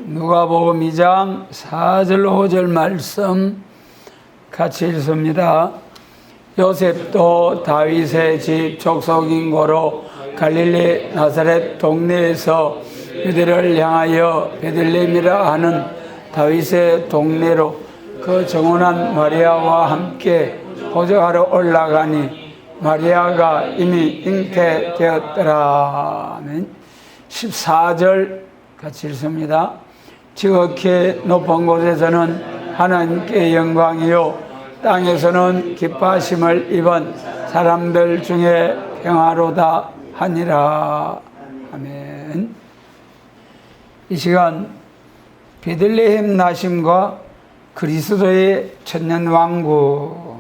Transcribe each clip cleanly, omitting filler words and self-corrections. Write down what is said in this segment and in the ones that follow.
누가복음 2장 4절 5절 말씀 같이 읽습니다. 요셉도 다윗의 집 족속인 고로 갈릴리 나사렛 동네에서 유대를 향하여 베들레헴이라 하는 다윗의 동네로 그 정혼한 마리아와 함께 호적하러 올라가니 마리아가 이미 잉태되었더라. 아멘. 14절 같이 읽습니다. 지극히 높은 곳에서는 하나님께 영광이요 땅에서는 기뻐하심을 입은 사람들 중에 평화로다 하니라. 아멘. 이 시간 베들레헴 나심과 그리스도의 천년왕국,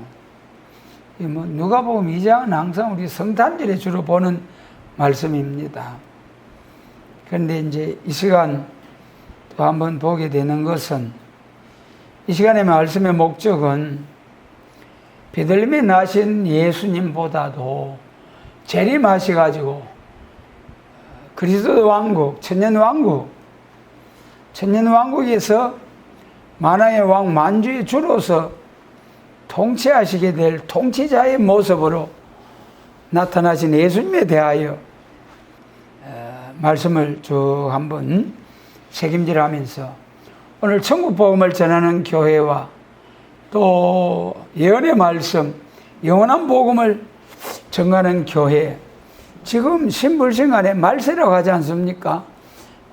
누가복음 2장은 항상 우리 성탄절에 주로 보는 말씀입니다. 그런데 이제 이 시간 또 한번 보게 되는 것은, 이 시간의 말씀의 목적은 베들레헴에 나신 예수님보다도 재림하셔가지고 그리스도 왕국, 천년왕국에서 만왕의 왕 만주의 주로서 통치하시게 될 통치자의 모습으로 나타나신 예수님에 대하여 말씀을 쭉 한번 책임질하면서 오늘 천국 복음을 전하는 교회와 또 예언의 말씀, 영원한 복음을 전하는 교회, 지금 신불신간의 말세라고 하지 않습니까?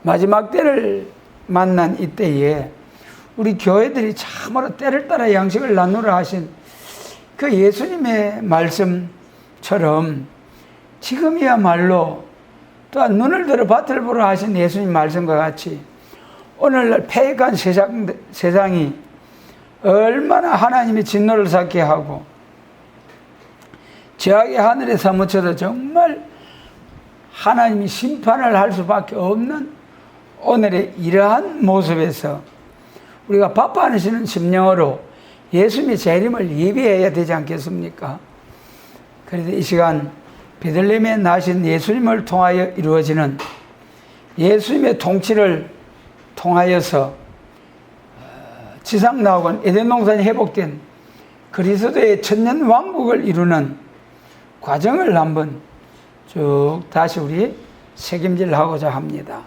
마지막 때를 만난 이때에 우리 교회들이 참으로 때를 따라 양식을 나누라 하신 그 예수님의 말씀처럼 지금이야말로 또한 눈을 들어 밭을 보라 하신 예수님 말씀과 같이 오늘날 패역한 세상이 얼마나 하나님의 진노를 삭게 하고 죄악의 하늘에 사무쳐서 정말 하나님이 심판을 할 수밖에 없는 오늘의 이러한 모습에서 우리가 바빠하시는 심령으로 예수님의 재림을 예비해야 되지 않겠습니까? 그래서 이 시간 베들레헴에 나신 예수님을 통하여 이루어지는 예수님의 통치를 통하여서 지상 나오건 에덴 동산이 회복된 그리스도의 천년 왕국을 이루는 과정을 한번 쭉 다시 우리 책임질하고자 합니다.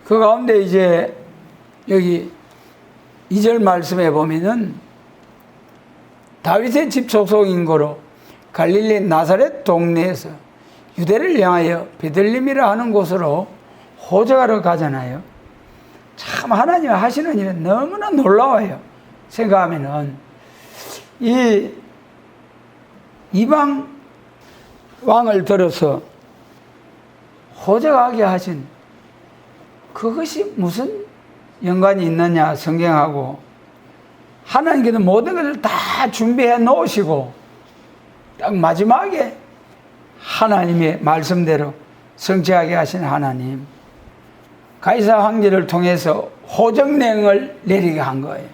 그 가운데 이제 여기 2절 말씀에 보면은 다윗의 집 족속인 고로 갈릴리 나사렛 동네에서 유대를 향하여 베들레헴이라 하는 곳으로 호적하러 가잖아요. 참 하나님 하시는 일은 너무나 놀라워요. 생각하면은 이 이방 왕을 들어서 호적하게 하신 그것이 무슨 연관이 있느냐, 성경하고. 하나님께서 모든 것을 다 준비해 놓으시고 딱 마지막에 하나님의 말씀대로 성취하게 하신 하나님, 가이사 황제를 통해서 호적령을 내리게 한 거예요.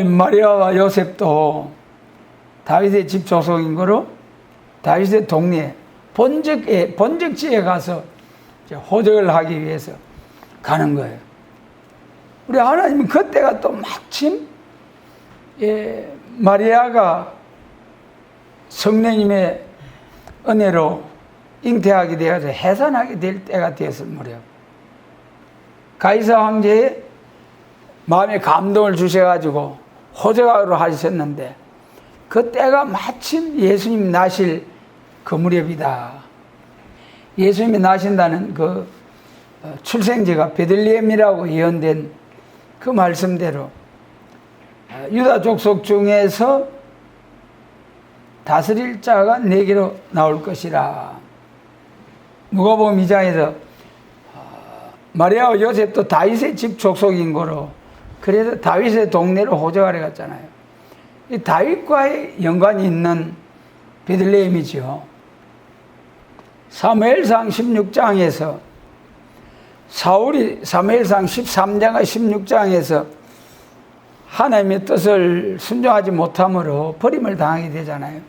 마리아와 요셉도 다윗의 집 족속인 거로 다윗의 동네 본적지에 가서 호적을 하기 위해서 가는 거예요. 우리 하나님은 그때가 또 마침 마리아가 성령님의 은혜로 잉태하게 되어서 해산하게 될 때가 되었을 무렵 가이사 황제의 마음에 감동을 주셔가지고 호적하러 하셨는데 그 때가 마침 예수님 나실 그 무렵이다. 예수님이 나신다는 그 출생지가 베들레헴이라고 예언된 그 말씀대로 유다 족속 중에서 다스릴 자가 네개로 나올 것이라. 누가복음 2장에서 마리아와 요셉도 다윗의 집 족속인 거로 그래서 다윗의 동네로 호적하러 갔잖아요. 이 다윗과의 연관이 있는 베들레헴이죠. 사무엘상 16장에서 사울이 사무엘상 13장과 16장에서 하나님의 뜻을 순종하지 못함으로 버림을 당하게 되잖아요.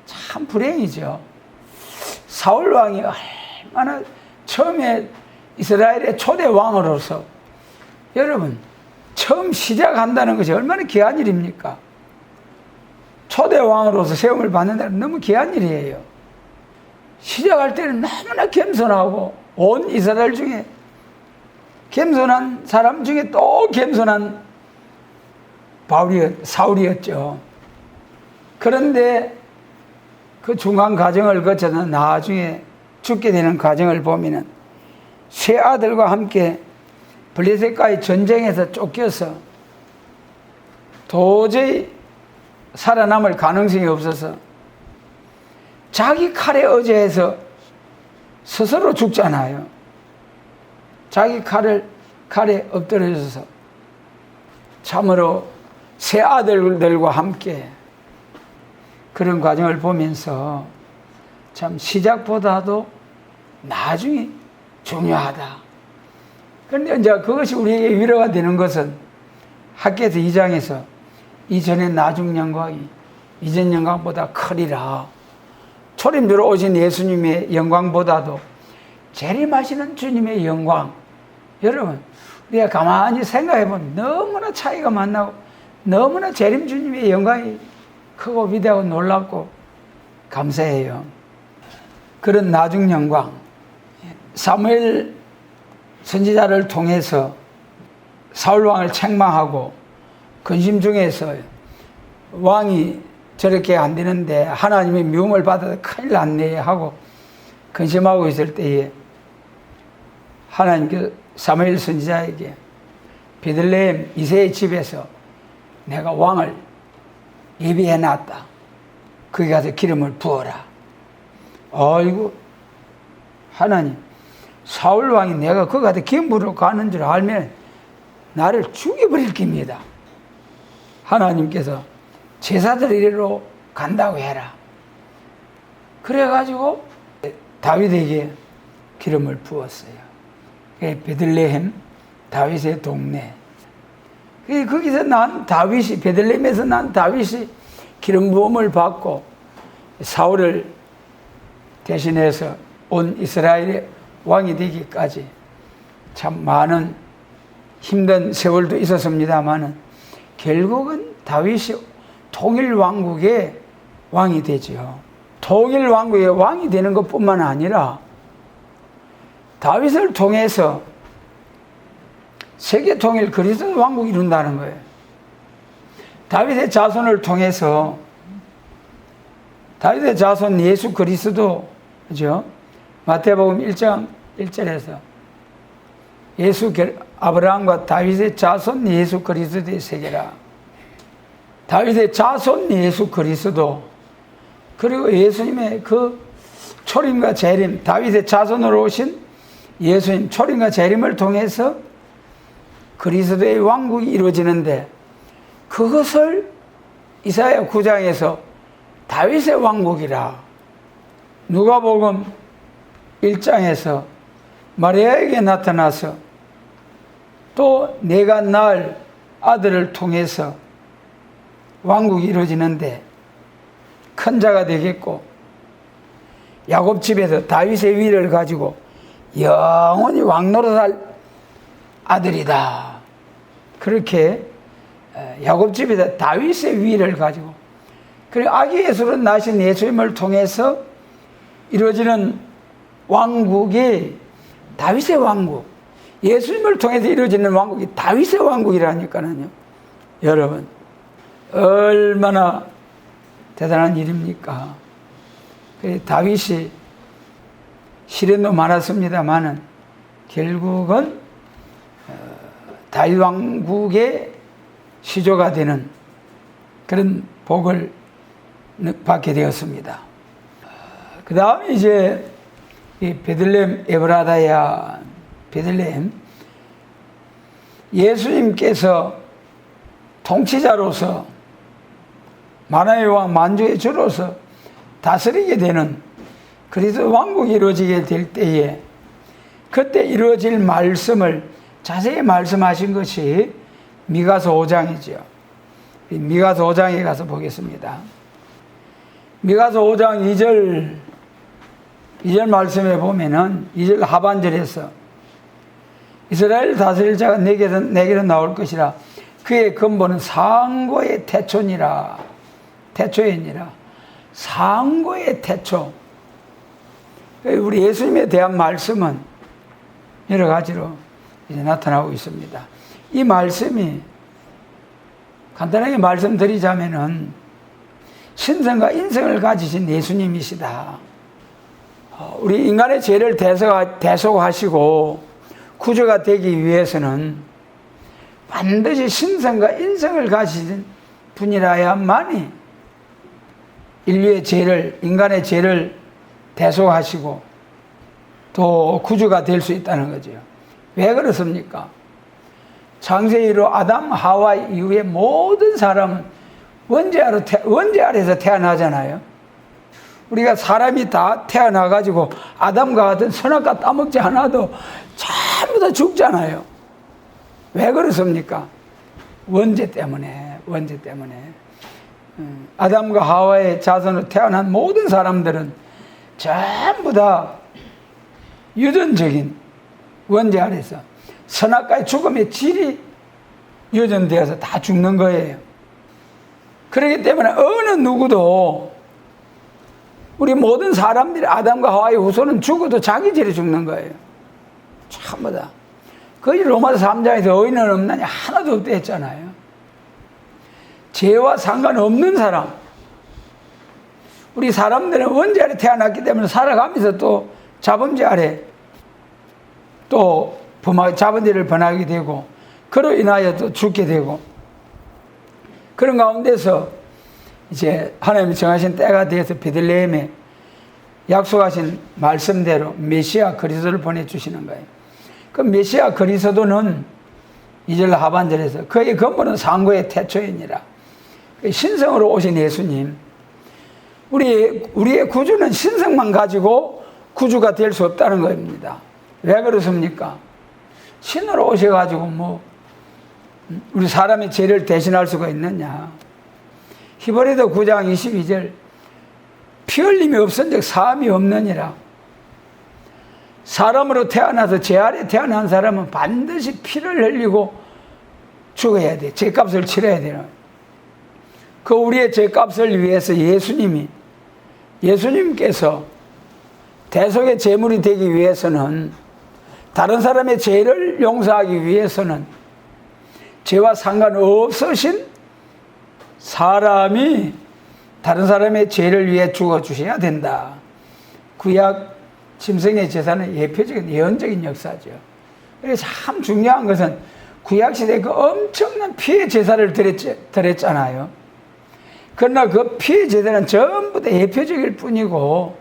참 불행이죠. 사울 왕이 얼마나 처음에 이스라엘의 초대 왕으로서 여러분 처음 시작한다는 것이 얼마나 귀한 일입니까? 초대 왕으로서 세움을 받는다는 너무 귀한 일이에요. 시작할 때는 너무나 겸손하고 온 이스라엘 중에 겸손한 사람 중에 또 겸손한 사울이었죠. 그런데 그 중간 과정을 거쳐서 나중에 죽게 되는 과정을 보면은 세 아들과 함께 블레셋과의 전쟁에서 쫓겨서 도저히 살아남을 가능성이 없어서 자기 칼에 의지해서 스스로 죽잖아요. 자기 칼에 엎드려져서 참으로 세 아들들과 함께 그런 과정을 보면서 참 시작보다도 나중이 중요하다. 그런데 이제 그것이 우리에게 위로가 되는 것은 학개서 2장에서 이전의 나중 영광이 이전 영광보다 크리라. 초림주로 오신 예수님의 영광보다도 재림하시는 주님의 영광. 여러분, 우리가 가만히 생각해보면 너무나 차이가 많이 나고 너무나 재림 주님의 영광이 크고 위대하고 놀랍고 감사해요. 그런 나중 영광. 사무엘 선지자를 통해서 사울왕을 책망하고 근심 중에서 왕이 저렇게 안 되는데 하나님의 미움을 받아서 큰일 났네 하고 근심하고 있을 때에 하나님께서 사무엘 선지자에게 베들레헴 이새의 집에서 내가 왕을 예비해 놨다. 거기 가서 기름을 부어라. 아이고 하나님, 사울 왕이 내가 거기 가서 기름 부으러 가는 줄 알면 나를 죽여버릴 겁니다. 하나님께서 제사들 이리로 간다고 해라. 그래가지고 다윗에게 기름을 부었어요. 베들레헴 다윗의 동네. 거기서 난 다윗이, 베들레헴에서 난 다윗이 기름 부음을 받고 사울을 대신해서 온 이스라엘의 왕이 되기까지 참 많은 힘든 세월도 있었습니다만은 결국은 다윗이 통일 왕국의 왕이 되죠. 통일 왕국의 왕이 되는 것뿐만 아니라 다윗을 통해서 세계 통일 그리스도 왕국이 이룬다는 거예요. 다윗의 자손을 통해서 다윗의 자손 예수 그리스도, 그죠? 마태복음 1장 1절에서 아브라함과 다윗의 자손 예수 그리스도의 세계라. 다윗의 자손 예수 그리스도, 그리고 예수님의 그 초림과 재림, 다윗의 자손으로 오신 예수님 초림과 재림을 통해서 그리스도의 왕국이 이루어지는데, 그것을 이사야 9장에서 다윗의 왕국이라, 누가복음 1장에서 마리아에게 나타나서 또 내가 낳을 아들을 통해서 왕국이 이루어지는데 큰 자가 되겠고 야곱 집에서 다윗의 위를 가지고 영원히 왕노릇할 아들이다. 그렇게 야곱 집에서 다윗의 위를 가지고, 그리고 아기 예수로 나신 예수님을 통해서 이루어지는 왕국이 다윗의 왕국, 예수님을 통해서 이루어지는 왕국이 다윗의 왕국이라니까요. 여러분, 얼마나 대단한 일입니까? 다윗이 시련도 많았습니다만은 결국은 다윗 왕국의 시조가 되는 그런 복을 받게 되었습니다. 그 다음에 이제 이 베들레헴 에브라다야, 베들레헴, 예수님께서 통치자로서 만화의 왕 만주의 주로서 다스리게 되는 그리스도 왕국이 이루어지게 될 때에 그때 이루어질 말씀을 자세히 말씀하신 것이 미가서 5장이죠. 미가서 5장에 가서 보겠습니다. 미가서 5장 2절 말씀에 보면은 2절 하반절에서 이스라엘 다스릴 자가 내게로 나올 것이라. 그의 근본은 상고의 태초니라. 태초이니라. 상고의 태초. 우리 예수님에 대한 말씀은 여러 가지로 이제 나타나고 있습니다. 이 말씀이 간단하게 말씀드리자면은 신성과 인성을 가지신 예수님이시다. 우리 인간의 죄를 대속하시고 구주가 되기 위해서는 반드시 신성과 인성을 가지신 분이라야만이 인류의 죄를, 인간의 죄를 대속하시고 또 구주가 될 수 있다는 거죠. 왜 그렇습니까? 창세 이후 아담, 하와 이후에 모든 사람은 원죄 아래에서 태어나잖아요. 우리가 사람이 다 태어나가지고 아담과 같은 선악과 따먹지 않아도 전부 다 죽잖아요. 왜 그렇습니까? 원죄 때문에. 아담과 하와의 자손으로 태어난 모든 사람들은 전부 다 유전적인 원죄 아래서 선악과의 죽음의 질이 유전되어서 다 죽는 거예요. 그렇기 때문에 어느 누구도 우리 모든 사람들이 아담과 하와의 후손은 죽어도 자기 죄로 죽는 거예요. 전부 다. 거의 로마서 3장에서 의인은 없나니 하나도 없다 했잖아요. 죄와 상관없는 사람. 우리 사람들은 원죄 아래 태어났기 때문에 살아가면서 또 자범죄 아래 또 자범죄를 범하게 되고 그로 인하여 또 죽게 되고 그런 가운데서 이제 하나님이 정하신 때가 되어서 베들레헴에 약속하신 말씀대로 메시아 그리스도를 보내주시는 거예요. 그 메시아 그리스도는 2절 하반절에서 그의 근본은 상고의 태초이니라. 신성으로 오신 예수님. 우리의 구주는 신성만 가지고 구주가 될 수 없다는 겁니다. 왜 그렇습니까? 신으로 오셔가지고 우리 사람의 죄를 대신할 수가 있느냐. 히브리서 9장 22절 피 흘림이 없은 적 사함이 없느니라. 사람으로 태어나서 죄 아래 태어난 사람은 반드시 피를 흘리고 죽어야 돼. 죄값을 치러야 돼요. 그 우리의 죄값을 위해서 예수님께서 대속의 제물이 되기 위해서는 다른 사람의 죄를 용서하기 위해서는 죄와 상관없으신 사람이 다른 사람의 죄를 위해 죽어주셔야 된다. 구약 짐승의 제사는 예표적인 예언적인 역사죠. 그래서 참 중요한 것은 구약시대에 그 엄청난 피의 제사를 드렸잖아요. 그러나 그 피의 제사는 전부 다 예표적일 뿐이고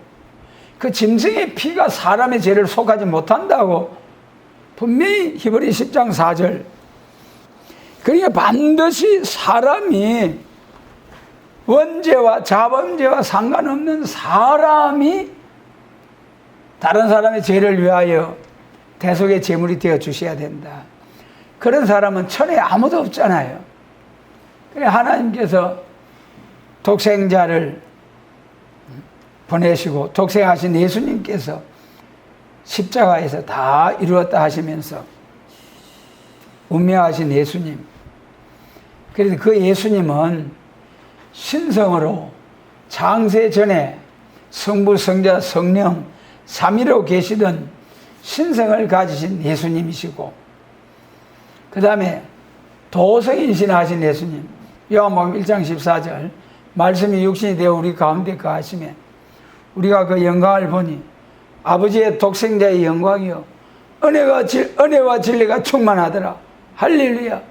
그 짐승의 피가 사람의 죄를 속하지 못한다고 분명히 히브리 10장 4절. 그러니까 반드시 사람이 원죄와 자범죄와 상관없는 사람이 다른 사람의 죄를 위하여 대속의 제물이 되어 주셔야 된다. 그런 사람은 천에 아무도 없잖아요. 그래 하나님께서 독생자를 보내시고 독생하신 예수님께서 십자가에서 다 이루었다 하시면서 운명하신 예수님. 그래서 그 예수님은 신성으로 창세 전에 성부, 성자, 성령 삼위로 계시던 신성을 가지신 예수님이시고 그 다음에 도성인신하신 예수님. 요한복음 1장 14절 말씀이 육신이 되어 우리 가운데 거하시며 우리가 그 영광을 보니 아버지의 독생자의 영광이요 은혜와 진리가 충만하더라. 할렐루야.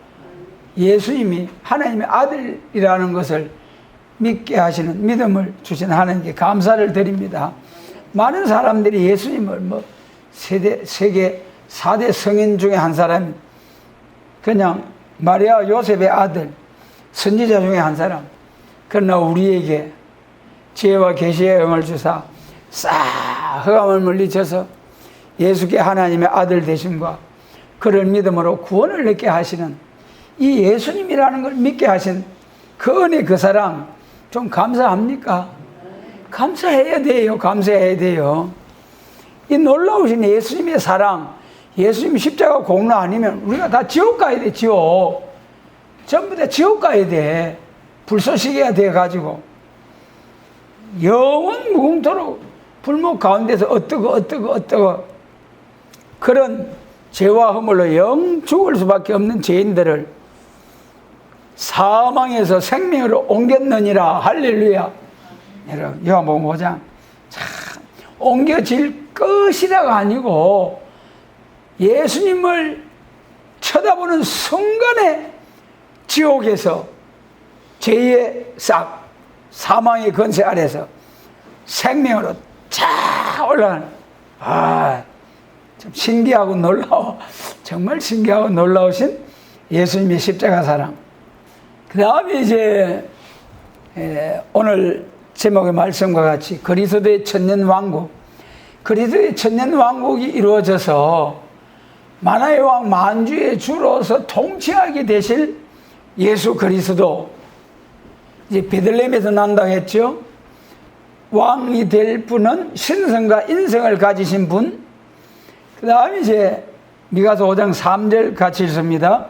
예수님이 하나님의 아들이라는 것을 믿게 하시는 믿음을 주신 하나님께 감사를 드립니다. 많은 사람들이 예수님을 세계 4대 성인 중에 한 사람, 그냥 마리아 요셉의 아들, 선지자 중에 한 사람. 그러나 우리에게 지혜와 계시의 영을 주사 싹 흑암을 물리쳐서 예수께 하나님의 아들 되심과 그를 믿음으로 구원을 얻게 하시는 이 예수님이라는 걸 믿게 하신 그 은혜, 그 사랑 좀 감사합니까? 감사해야 돼요. 감사해야 돼요. 이 놀라우신 예수님의 사랑, 예수님 십자가 공로 아니면 우리가 다 지옥 가야 돼. 지옥. 전부 다 지옥 가야 돼. 불쏘시개가 돼가지고 영원 무궁토록 불목 가운데서 어떠고 그런 죄와 허물로 영 죽을 수밖에 없는 죄인들을 사망에서 생명으로 옮겼느니라. 할렐루야. 여러분, 요한복음 5장 참 옮겨질 것이라가 아니고 예수님을 쳐다보는 순간에 지옥에서 죄의 싹, 사망의 권세 아래서 생명으로 쫙 올라가는, 참 신기하고 놀라워. 정말 신기하고 놀라우신 예수님의 십자가 사랑. 그 다음에 이제 오늘 제목의 말씀과 같이 그리스도의 천년왕국, 그리스도의 천년왕국이 이루어져서 만화의 왕 만주의 주로서 통치하게 되실 예수 그리스도, 이제 베들레헴에서 난다고 했죠. 왕이 될 분은 신성과 인성을 가지신 분. 그 다음에 이제 미가서 5장 3절 같이 읽습니다.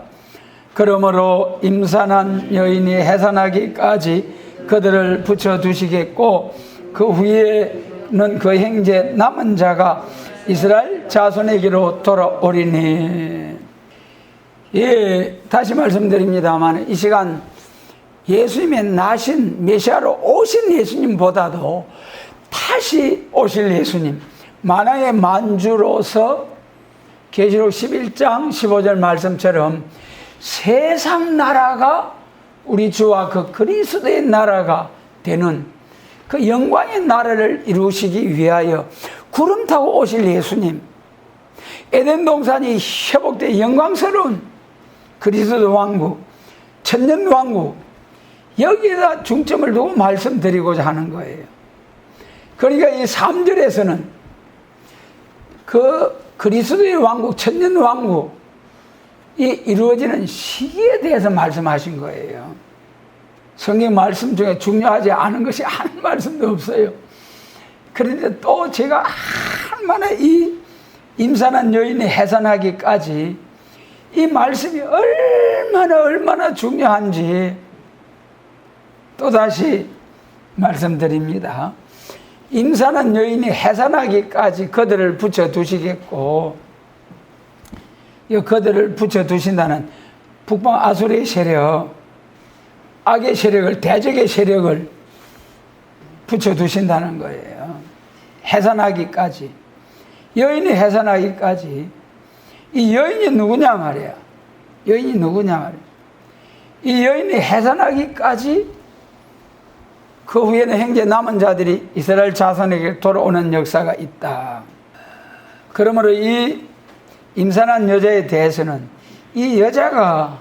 그러므로 임산한 여인이 해산하기까지 그들을 붙여두시겠고 그 후에는 그 형제 남은 자가 이스라엘 자손에게로 돌아오리니. 예, 다시 말씀드립니다만 이 시간 예수님의 나신 메시아로 오신 예수님보다도 다시 오실 예수님, 만왕의 만주로서 계시록 11장 15절 말씀처럼 세상 나라가 우리 주와 그 그리스도의 나라가 되는 그 영광의 나라를 이루시기 위하여 구름 타고 오실 예수님, 에덴 동산이 회복된 영광스러운 그리스도 왕국, 천년 왕국, 여기에다 중점을 두고 말씀드리고자 하는 거예요. 그러니까 이 3절에서는 그 그리스도의 왕국, 천년 왕국이 이루어지는 시기에 대해서 말씀하신 거예요. 성경 말씀 중에 중요하지 않은 것이 한 말씀도 없어요. 그런데 또 제가 얼마나 이 임산한 여인이 해산하기까지 이 말씀이 얼마나 중요한지 또다시 말씀드립니다. 임산한 여인이 해산하기까지 그들을 붙여두시겠고, 이 그들을 붙여두신다는 북방 아수르의 세력, 악의 세력을, 대적의 세력을 붙여두신다는 거예요. 해산하기까지. 여인이 해산하기까지. 이 여인이 누구냐 말이야. 여인이 누구냐 말이야. 이 여인이 해산하기까지 그 후에는 형제 남은 자들이 이스라엘 자손에게 돌아오는 역사가 있다. 그러므로 이 임산한 여자에 대해서는 이 여자가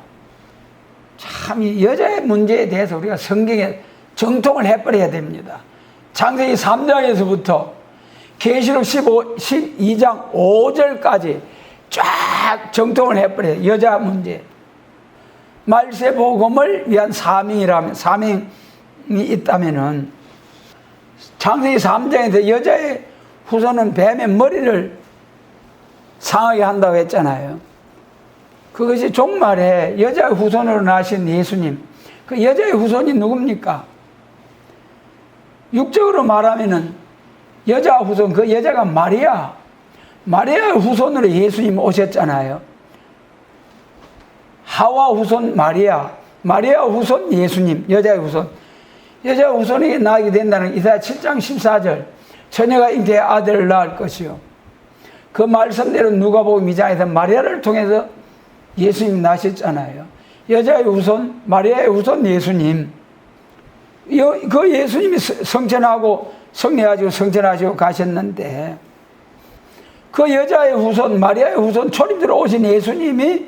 참 이 여자의 문제에 대해서 우리가 성경에 정통을 해버려야 됩니다. 창세기 3장에서부터 계시록 12장 5절까지 쫙 정통을 해버려요. 여자 문제. 말세복음을 위한 사명이 있다면은 창세기 3장에서 여자의 후손은 뱀의 머리를 상하게 한다고 했잖아요. 그것이 종말에 여자의 후손으로 나신 예수님, 그 여자의 후손이 누굽니까? 육적으로 말하면은 여자 후손, 그 여자가 마리아의 후손으로 예수님 오셨잖아요. 하와 후손 마리아 후손 예수님, 여자의 후손. 여자의 후손이 나게 된다는 이사야 7장 14절, 처녀가 잉태의 아들을 낳을 것이요. 그 말씀대로 누가복음 2장에서 마리아를 통해서 예수님이 나셨잖아요. 여자의 후손, 마리아의 후손 예수님. 그 예수님이 성천하고 성례하시고 성천하시고 가셨는데, 그 여자의 후손, 마리아의 후손 초림대로 오신 예수님이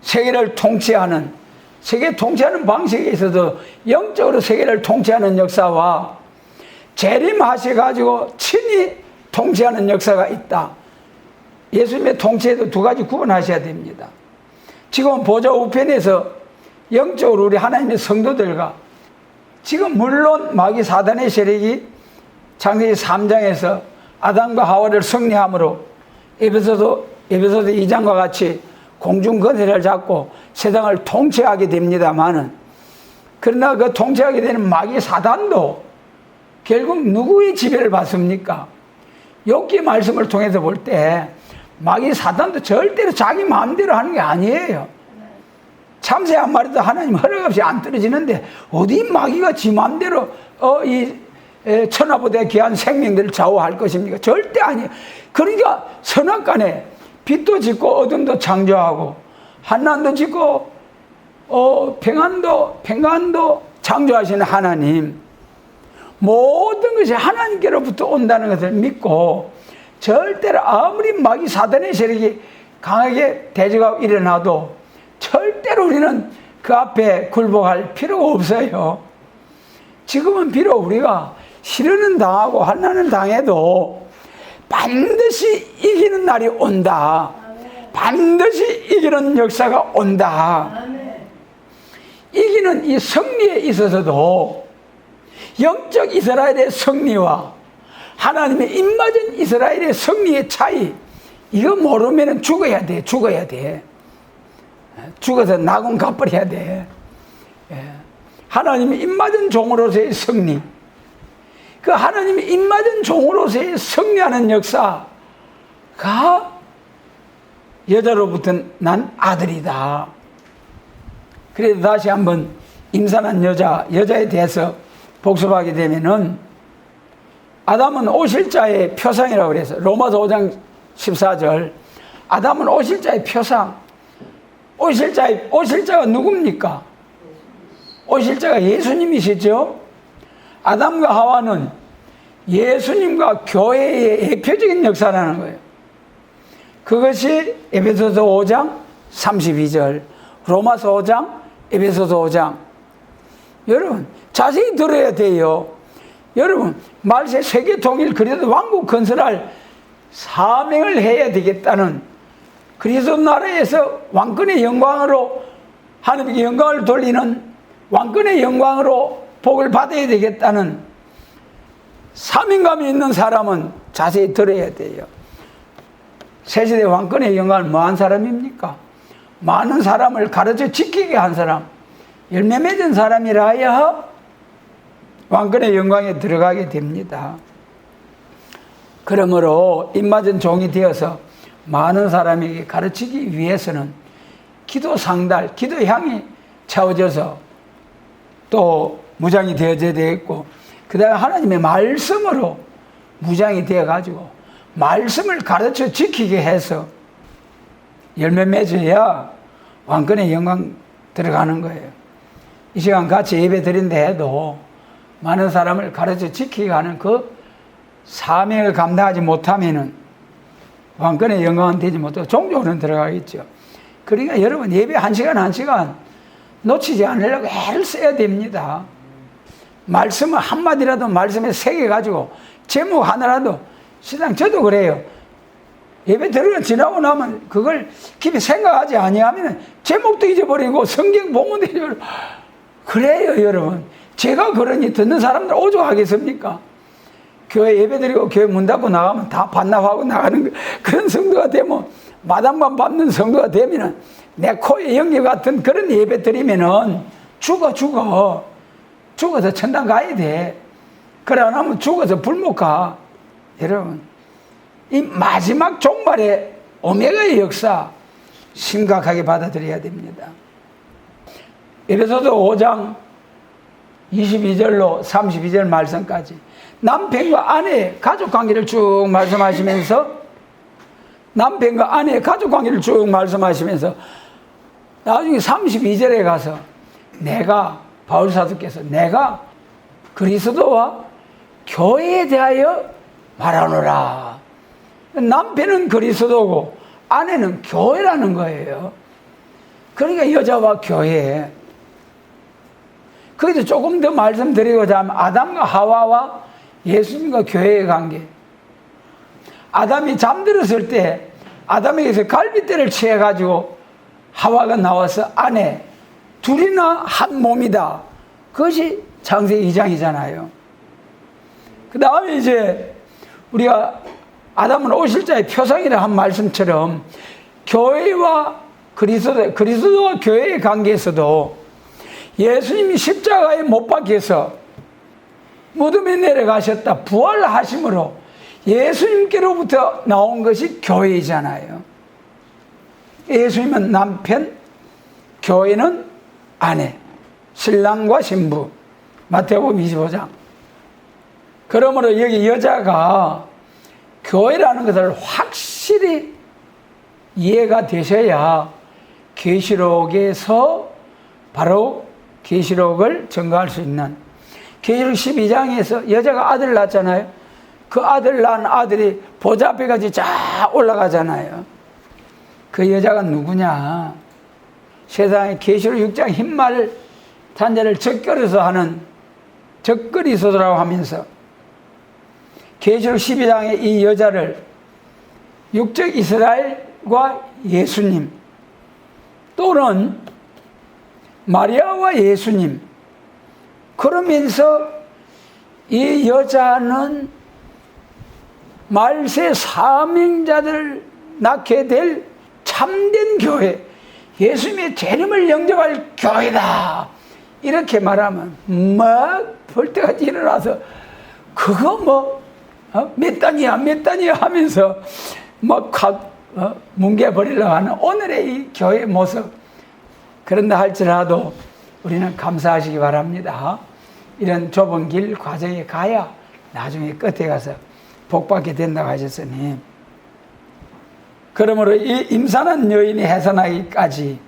세계를 통치하는, 세계 통치하는 방식에 있어서 영적으로 세계를 통치하는 역사와 재림하셔가지고 친히 통치하는 역사가 있다. 예수님의 통치에도 두 가지 구분하셔야 됩니다. 지금 보좌 우편에서 영적으로 우리 하나님의 성도들과 지금 물론 마귀 사단의 세력이 창세기 3장에서 아담과 하와를 승리함으로 에베소서 에베소서 2장과 같이 공중 권세를 잡고 세상을 통치하게 됩니다마는, 그러나 그 통치하게 되는 마귀 사단도 결국 누구의 지배를 받습니까? 욥기 말씀을 통해서 볼 때 마귀 사단도 절대로 자기 마음대로 하는 게 아니에요. 참새 한 마리도 하나님 허락 없이 안 떨어지는데 어디 마귀가 지 마음대로 이 천하보다 귀한 생명들을 좌우할 것입니까? 절대 아니에요. 그러니까 선악간에 빛도 짓고 어둠도 창조하고 한난도 짓고 평안도 창조하시는 하나님, 모든 것이 하나님께로부터 온다는 것을 믿고 절대로 아무리 마귀 사단의 세력이 강하게 대적하고 일어나도 절대로 우리는 그 앞에 굴복할 필요가 없어요. 지금은 비록 우리가 시련은 당하고 환난은 당해도 반드시 이기는 날이 온다. 반드시 이기는 역사가 온다. 이기는 이 승리에 있어서도 영적 이스라엘의 승리와 하나님의 입맞은 이스라엘의 승리의 차이, 이거 모르면 죽어야 돼. 죽어서 낙원 갚아야 돼. 하나님의 입맞은 종으로서의 승리, 그 하나님의 입맞은 종으로서의 승리하는 역사가 여자로부터 난 아들이다. 그래도 다시 한번 임산한 여자에 대해서 복습하게 되면은, 아담은 오실자의 표상이라고 그래서 로마서 5장 14절, 아담은 오실자의 표상. 오실자가 누굽니까? 오실자가 예수님이시죠. 아담과 하와는 예수님과 교회의 대표적인 역사라는 거예요. 그것이 에베소서 5장 32절, 로마서 5장, 에베소서 5장. 여러분 자세히 들어야 돼요. 여러분 말세 세계 통일, 그래도 왕국 건설할 사명을 해야 되겠다는, 그리스도 나라에서 왕권의 영광으로 하나님께 영광을 돌리는 왕권의 영광으로 복을 받아야 되겠다는 사명감이 있는 사람은 자세히 들어야 돼요. 새시대 왕권의 영광을 뭐한 사람입니까? 많은 사람을 가르쳐 지키게 한 사람, 열매 맺은 사람이라야 왕권의 영광에 들어가게 됩니다. 그러므로 입맞은 종이 되어서 많은 사람에게 가르치기 위해서는 기도 상달, 기도 향이 채워져서 또 무장이 되어져야 되겠고, 그 다음에 하나님의 말씀으로 무장이 되어가지고 말씀을 가르쳐 지키게 해서 열매 맺어야 왕권의 영광 들어가는 거예요. 이 시간 같이 예배 드린다 해도 많은 사람을 가르쳐 지키게 하는 그 사명을 감당하지 못하면은 왕권의 영광은 되지 못하고 종교는 들어가겠죠. 그러니까 여러분 예배 1시간 놓치지 않으려고 애를 써야 됩니다. 말씀을 한마디라도 말씀에 새겨가지고 제목 하나라도, 신앙 저도 그래요. 예배 들으러 지나고 나면 그걸 깊이 생각하지 아니하면 제목도 잊어버리고 성경 본문도 잊어버리고 그래요. 여러분 제가 그러니 듣는 사람들 오죽하겠습니까? 교회 예배 드리고 교회 문 닫고 나가면 다 반납하고 나가는 그런 성도가 되면, 마당만 밟는 성도가 되면은 내 코에 연기 같은 그런 예배 드리면은 죽어서 천당 가야 돼. 그래 안 하면 죽어서 불못 가. 여러분 이 마지막 종말의 오메가의 역사 심각하게 받아들여야 됩니다. 에베소서 5장 22절로 32절 말씀까지 남편과 아내의 가족관계를 쭉 말씀하시면서 나중에 32절에 가서 바울 사도께서 내가 그리스도와 교회에 대하여 말하노라. 남편은 그리스도고 아내는 교회라는 거예요. 그러니까 여자와 교회. 거기서 조금 더 말씀드리고자 하면 아담과 하와와 예수님과 교회의 관계. 아담이 잠들었을 때 아담에게서 갈빗대를 취해가지고 하와가 나와서 아내 둘이나 한 몸이다. 그것이 창세기 2장이잖아요. 그 다음에 이제 우리가 아담은 오실자의 표상이라 한 말씀처럼 교회와 그리스도와 교회의 관계에서도 예수님이 십자가에 못 박혀서 무덤에 내려가셨다 부활하심으로 예수님께로부터 나온 것이 교회이잖아요. 예수님은 남편, 교회는 아내, 신랑과 신부. 마태복음 25장. 그러므로 여기 여자가 교회라는 것을 확실히 이해가 되셔야 계시록에서 바로 계시록을 증거할 수 있는, 계시록 12장에서 여자가 아들 낳았잖아요. 그 아들 낳은 아들이 보좌 앞에까지 쫙 올라가잖아요. 그 여자가 누구냐? 세상에 계시록 6장 흰말 단자를 적거려서 하는 적거리소서라고 하면서 계시록 12장의 이 여자를 육적 이스라엘과 예수님 또는 마리아와 예수님, 그러면서 이 여자는 말세 사명자들 낳게 될 참된 교회, 예수님의 재림을 영접할 교회다, 이렇게 말하면 막 벌떼같이 일어나서 그거 몇 단이야 하면서 막 뭉개버리려고 하는 오늘의 이 교회의 모습. 그런다 할지라도 우리는 감사하시기 바랍니다. 이런 좁은 길 과정에 가야 나중에 끝에 가서 복받게 된다고 하셨으니, 그러므로 이 임산한 여인이 해산하기까지,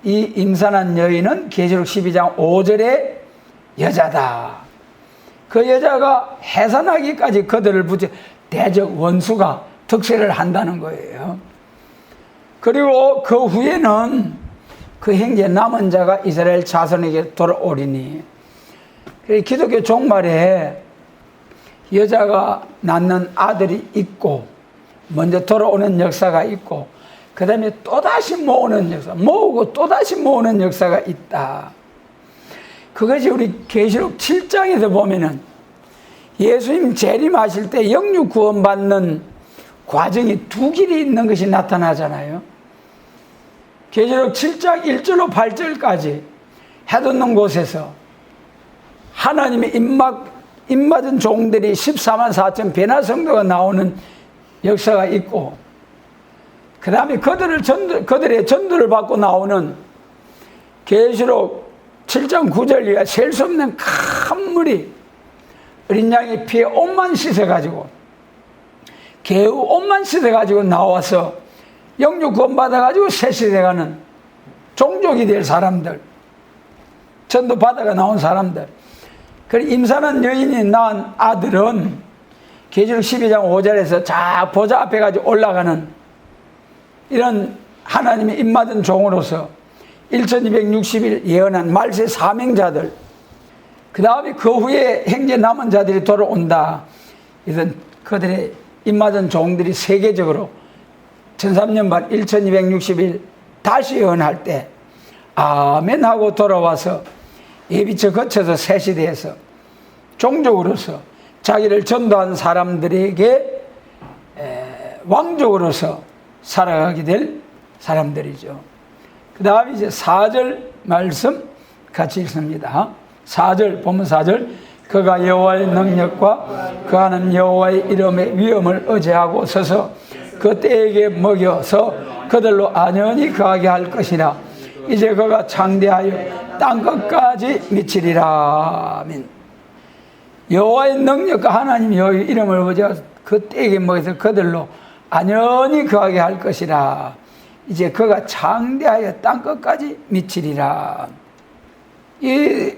이 임산한 여인은 계시록 12장 5절의 여자다. 그 여자가 해산하기까지 그들을 붙여 대적 원수가 득세를 한다는 거예요. 그리고 그 후에는 그 형제 남은 자가 이스라엘 자손에게 돌아오리니, 기독교 종말에 여자가 낳는 아들이 있고 먼저 돌아오는 역사가 있고, 그 다음에 또다시 모으는 역사, 모으고 또다시 모으는 역사가 있다. 그것이 우리 계시록 7장에서 보면은 예수님 재림하실 때 영육 구원받는 과정이 두 길이 있는 것이 나타나잖아요. 계시록 7장 1절로 8절까지 해돋는 곳에서 하나님의 입맞은 종들이 14만 4천 베나 성도가 나오는 역사가 있고, 그 다음에 그들의 전도를 받고 나오는 계시록 7장 9절 이하 셀 수 없는 큰 물이 어린 양의 피에 옷만 씻어가지고, 개의 옷만 씻어가지고 나와서 영육 구원 받아가지고 세시돼가는 종족이 될 사람들, 전도 받아가 나온 사람들. 그리고 임산한 여인이 낳은 아들은 계시록 12장 5절에서 자 보좌 앞에 가지고 올라가는 이런 하나님의 입맞은 종으로서 1260일 예언한 말세 사명자들, 그 다음에 그 후에 형제 남은 자들이 돌아온다. 이런 그들의 입맞은 종들이 세계적으로 1300년 1260일 다시 예언할 때 아멘 하고 돌아와서 예비처 거쳐서 새 시대에서 종족으로서 자기를 전도한 사람들에게 왕족으로서 살아가게 될 사람들이죠. 그 다음에 이제 4절 말씀 같이 읽습니다. 4절, 본문 4절. 그가 여호와의 능력과 그하는 여호와의 이름의 위엄을 의지하고 서서 그 때에게 먹여서 그들로 안연히 거하게 할 것이라. 이제 그가 창대하여 땅끝까지 미치리라. 아멘. 여호와의 능력과 하나님 여호와의 이름을 의지하고 그 때에게 먹여서 그들로 안연히 거하게 할 것이라. 이제 그가 창대하여 땅끝까지 미치리라. 이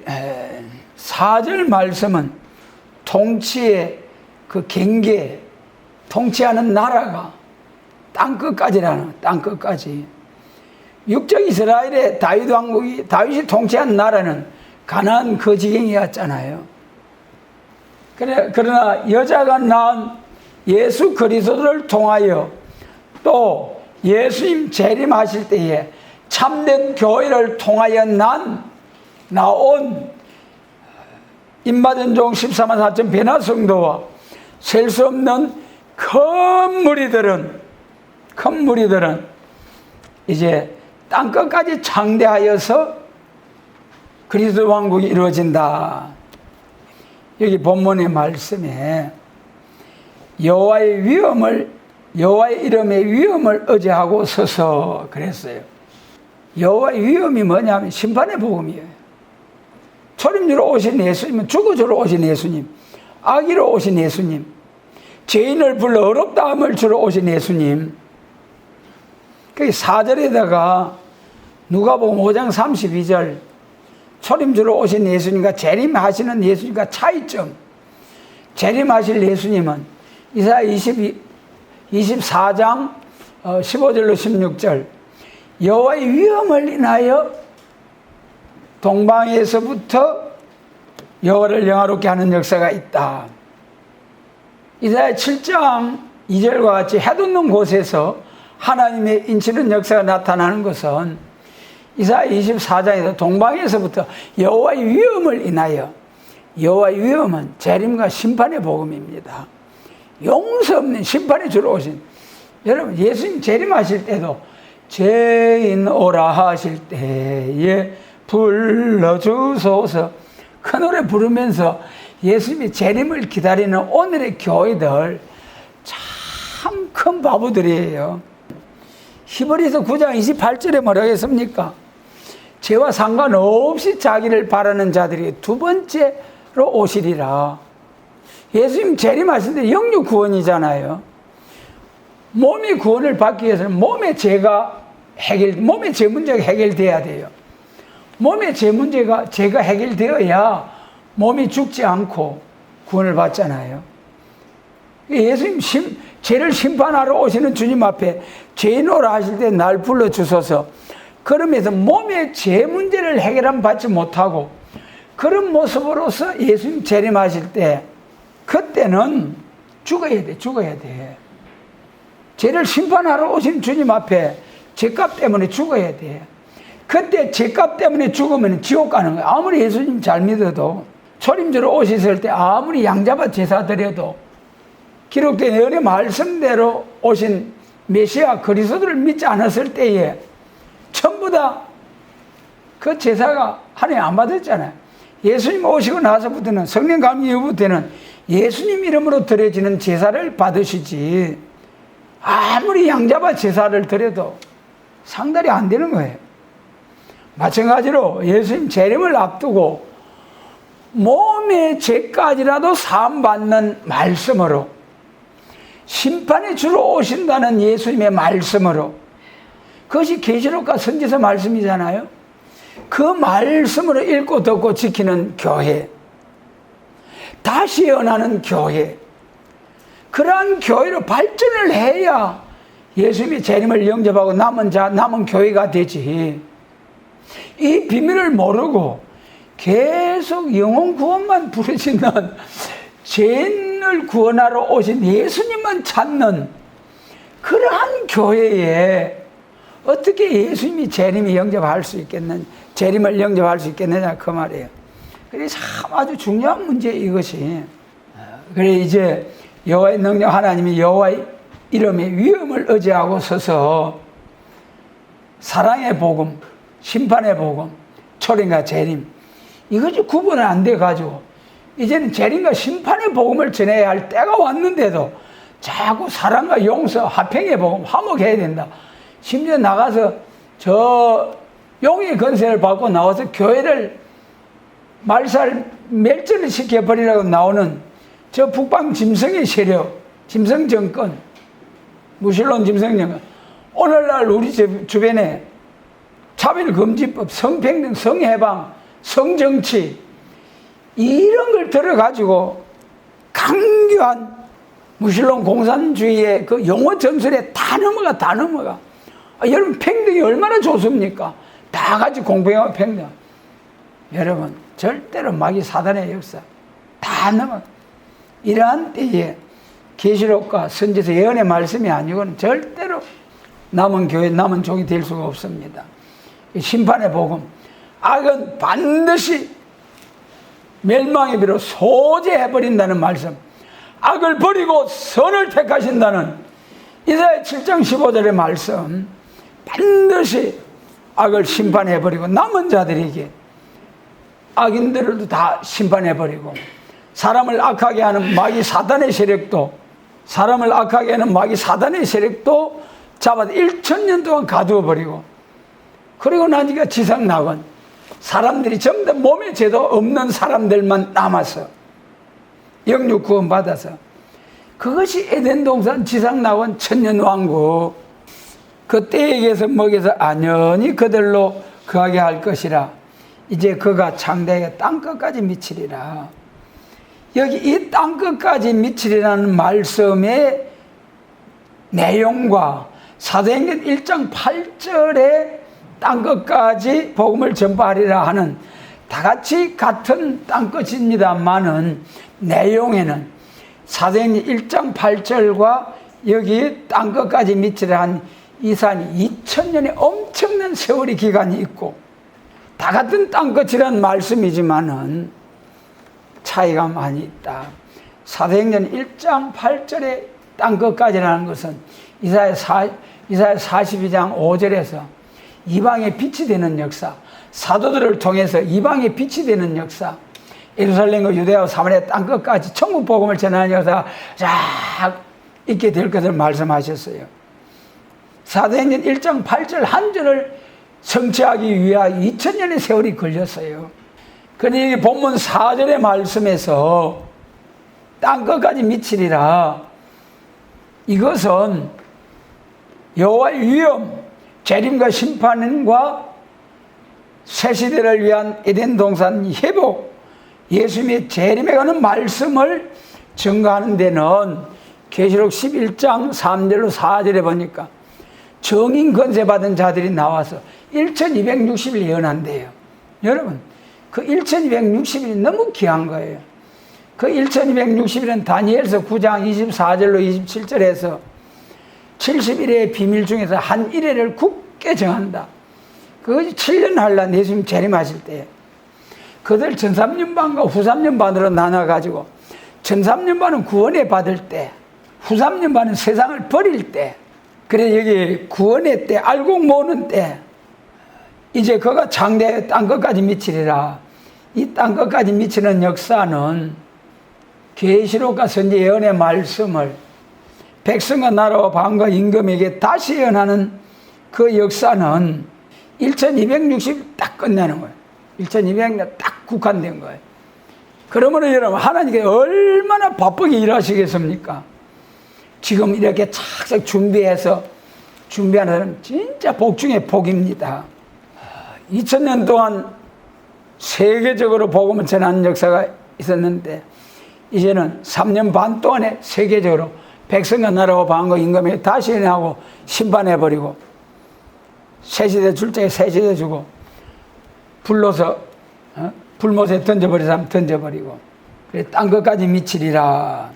4절 말씀은 통치의 그 경계, 통치하는 나라가 땅끝까지라는, 땅끝까지. 육적 이스라엘의 다윗 왕국이, 다윗이 통치한 나라는 가나안 그 지경이었잖아요. 그러나 여자가 낳은 예수 그리스도를 통하여 또 예수님 재림하실 때에 참된 교회를 통하여 나온 입맞은 종 14만 4천 베나 성도와 셀 수 없는 큰 무리들은 이제 땅끝까지 창대하여서 그리스도 왕국이 이루어진다. 여기 본문의 말씀에 여호와의 이름의 위엄을 의지하고 서서 그랬어요. 여호와의 위엄이 뭐냐면 심판의 복음이에요. 초림주로 오신 예수님은 죽어주러 오신 예수님, 악의로 오신 예수님, 죄인을 불러 어렵다함을 주러 오신 예수님. 그 4절에다가 누가복음 5장 32절 초림주로 오신 예수님과 재림하시는 예수님과 차이점. 재림하실 예수님은 이사야 24장 15절로 16절 여호와의 위엄을 인하여 동방에서부터 여호와를 영화롭게 하는 역사가 있다. 이사야 7장 2절과 같이 해돋는 곳에서 하나님의 인치는 역사가 나타나는 것은 이사야 24장에서 동방에서부터 여호와의 위엄을 인하여, 여호와의 위엄은 재림과 심판의 복음입니다. 용서 없는 심판에 주러 오신, 여러분 예수님 재림하실 때도 죄인 오라 하실 때에 불러주소서 그 노래 부르면서 예수님의 재림을 기다리는 오늘의 교회들 참 큰 바보들이에요. 히브리서 9장 28절에 뭐라고 했습니까? 죄와 상관없이 자기를 바라는 자들이 두 번째로 오시리라. 예수님 재림하실 때 영육 구원이잖아요. 몸이 구원을 받기 위해서는 몸의 죄 문제가 해결돼야 돼요. 몸의 죄가 해결되어야 몸이 죽지 않고 구원을 받잖아요. 예수님 죄를 심판하러 오시는 주님 앞에 죄인오라 하실 때 날 불러주소서. 그러면서 몸의 죄 문제를 해결함 받지 못하고 그런 모습으로서 예수님 재림하실 때 그때는 죽어야 돼. 죄를 심판하러 오신 주님 앞에 죄값 때문에 죽어야 돼. 그때 죄값 때문에 죽으면 지옥 가는 거야. 아무리 예수님 잘 믿어도 초림주로 오셨을 때 아무리 양잡아 제사 드려도 기록된 예언의 말씀대로 오신 메시아 그리스도를 믿지 않았을 때에 전부 다 그 제사가 하나님 안 받았잖아요. 예수님 오시고 나서부터는 성령 감리 이후부터는 예수님 이름으로 드려지는 제사를 받으시지 아무리 양잡아 제사를 드려도 상달이 안 되는 거예요. 마찬가지로 예수님 재림을 앞두고 몸의 죄까지라도 사함받는 말씀으로 심판에 주러 오신다는 예수님의 말씀으로 그것이 계시록과 선지서 말씀이잖아요. 그 말씀으로 읽고 듣고 지키는 교회, 다시 예언하는 교회, 그러한 교회로 발전을 해야 예수님의 재림을 영접하고 남은 교회가 되지. 이 비밀을 모르고 계속 영혼 구원만 부르시는 죄인을 구원하러 오신 예수님만 찾는 그러한 교회에 어떻게 예수님이 재림을 영접할 수 있겠느냐 그 말이에요. 그래서 참 아주 중요한 문제 이것이. 그래 이제 여호와의 능력 하나님이 여호와의 이름의 위엄을 의지하고 서서 사랑의 복음, 심판의 복음, 초림과 재림 이것이 구분은 안 돼가지고 이제는 재림과 심판의 복음을 전해야 할 때가 왔는데도 자꾸 사랑과 용서, 화평의 복음, 화목해야 된다. 심지어 나가서 저 용의 건세를 받고 나와서 교회를 멸절을 시켜버리라고 나오는 저 북방 짐승의 세력, 짐승 정권, 무신론 짐승 정권, 오늘날 우리 주변에 차별금지법, 성평등, 성해방, 성정치 이런 걸 들어가지고 강교한 무신론 공산주의의 그 용어 전술에 다 넘어가. 여러분 평등이 얼마나 좋습니까? 다 같이 공평하고 평등. 여러분 절대로 마귀 사단의 역사 다 넘어가. 이러한 때에 계시록과 선지서 예언의 말씀이 아니고는 절대로 남은 교회, 남은 종이 될 수가 없습니다. 심판의 복음, 악은 반드시 멸망의 비로 소재해버린다는 말씀, 악을 버리고 선을 택하신다는 이사야 7장 15절의 말씀, 반드시 악을 심판해버리고 남은 자들에게 악인들을 다 심판해버리고 사람을 악하게 하는 마귀 사단의 세력도 잡아서 1000년 동안 가두어버리고, 그리고 나니까 지상낙원 사람들이 전부 다 몸에 죄도 없는 사람들만 남아서 영육 구원 받아서, 그것이 에덴 동산 지상낙원 천년왕국, 그 때에게서 먹여서 안연히 그들로 거하게 할 것이라. 이제 그가 창대하게 땅끝까지 미치리라. 여기 이 땅끝까지 미치리라는 말씀의 내용과 사도행전 1장 8절에 땅끝까지 복음을 전파하리라 하는 다같이 같은 땅끝입니다만은 내용에는 사도행전 1장 8절과 여기 땅끝까지 미치리라 한 이 산이 2000년의 엄청난 세월의 기간이 있고, 다 같은 땅끝이라는 말씀이지만은 차이가 많이 있다. 사도행전 1장 8절의 땅끝까지라는 것은 이사야 42장 5절에서 이방의 빛이 되는 역사, 사도들을 통해서 이방의 빛이 되는 역사, 예루살렘과 유대와 사마리아 땅끝까지 천국 복음을 전하는 역사가 쫙 있게 될 것을 말씀하셨어요. 사도행전 1장 8절 한 절을 성취하기 위하여 2000년의 세월이 걸렸어요. 그런데 본문 4절의 말씀에서 땅끝까지 미치리라, 이것은 여호와의 위엄, 재림과 심판과 새시대를 위한 에덴 동산 회복, 예수님의 재림에 관한 말씀을 증거하는 데는 계시록 11장 3절로 4절에 보니까 정인 권세 받은 자들이 나와서 1260일 예언한대요. 여러분, 그 1260일이 너무 귀한 거예요. 그 1260일은 다니엘서 9장 24절로 27절에서 70일의 비밀 중에서 한 일회를 굳게 정한다. 그것이 7년 한란 예수님 재림하실 때, 그들 13년반과 후3년반으로 나눠가지고, 13년반은 구원에 받을 때, 후3년반은 세상을 버릴 때, 그래 여기 구원의 때, 알고 모는 때, 이제 그가 장대의 땅끝까지 미치리라. 이 땅끝까지 미치는 역사는 계시록과 선지 예언의 말씀을 백성과 나라와 방과 임금에게 다시 예언하는 그 역사는 1260 딱 끝내는 거예요. 1200년 딱 국한된 거예요. 그러므로 여러분, 하나님께 얼마나 바쁘게 일하시겠습니까? 지금 이렇게 착착 준비하는 사람 진짜 복 중에 복입니다. 2000년 동안 세계적으로 복음을 전하는 역사가 있었는데, 이제는 3년 반 동안에 세계적으로 백성과 나라와 방과 임금에게 다시 예언하고 심판해버리고, 새시대 줄 적에 새시대 주고, 불러서 불못에 던져버린 사람 던져버리고, 그래 땅끝까지 미치리라.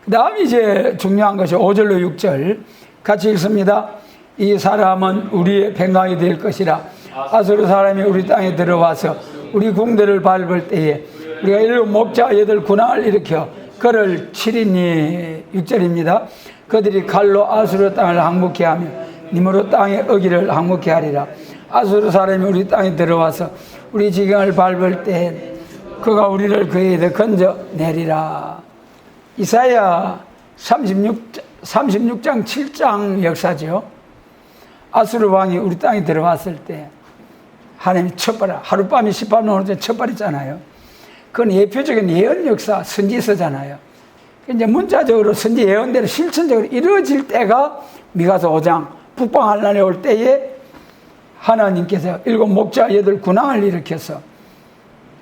그 다음 이제 중요한 것이 5절로 6절 같이 읽습니다. 이 사람은 우리의 평강이 될 것이라. 아수르 사람이 우리 땅에 들어와서 우리 궁대를 밟을 때에 우리가 7 목자 8 군왕을 일으켜 그를 치리니. 6절입니다. 그들이 칼로 아수르 땅을 항복케 하며 nim으로 땅의 어기를 항복케 하리라. 아수르 사람이 우리 땅에 들어와서 우리 지경을 밟을 때에 그가 우리를 그에게 건져내리라. 이사야 36장 7장 역사죠. 아수르 왕이 우리 땅에 들어왔을 때 하나님이 첩발을, 하룻밤이 18년 오는데 첩발했잖아요. 그건 예표적인 예언 역사, 선지서잖아요. 이제 문자적으로 선지 예언대로 실천적으로 이루어질 때가 미가서 5장 북방할 날에 올 때에 하나님께서 7 목자 8 군왕을 일으켜서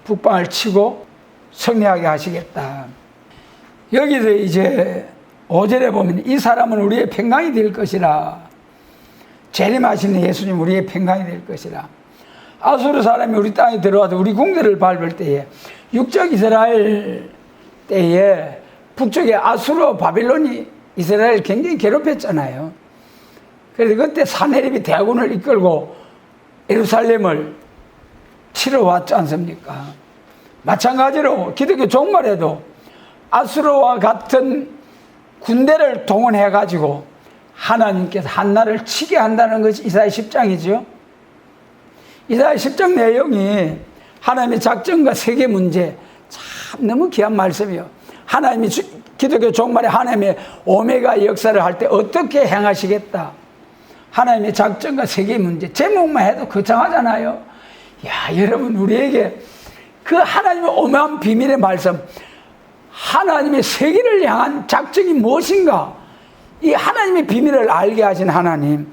북방을 치고 승리하게 하시겠다. 여기서 이제 5절에 보면 이 사람은 우리의 평강이 될 것이라. 재림하시는 예수님 우리의 평강이 될 것이라. 아수르 사람이 우리 땅에 들어와서 우리 궁대를 밟을 때에, 육적 이스라엘 때에 북쪽에 아수르 바빌론이 이스라엘을 굉장히 괴롭혔잖아요. 그래서 그때 사네립이 대군을 이끌고 예루살렘을 치러 왔지 않습니까? 마찬가지로 기독교 종말에도 아수르와 같은 군대를 동원해가지고 하나님께서 한나를 치게 한다는 것이 이사야 10장이죠. 이사야 10장 내용이 하나님의 작전과 세계 문제, 참 너무 귀한 말씀이요. 하나님이 기독교 종말에 하나님의 오메가 역사를 할 때 어떻게 행하시겠다. 하나님의 작전과 세계 문제, 제목만 해도 거창하잖아요. 야, 여러분, 우리에게 그 하나님의 오묘한 비밀의 말씀, 하나님의 세계를 향한 작전이 무엇인가, 이 하나님의 비밀을 알게 하신 하나님,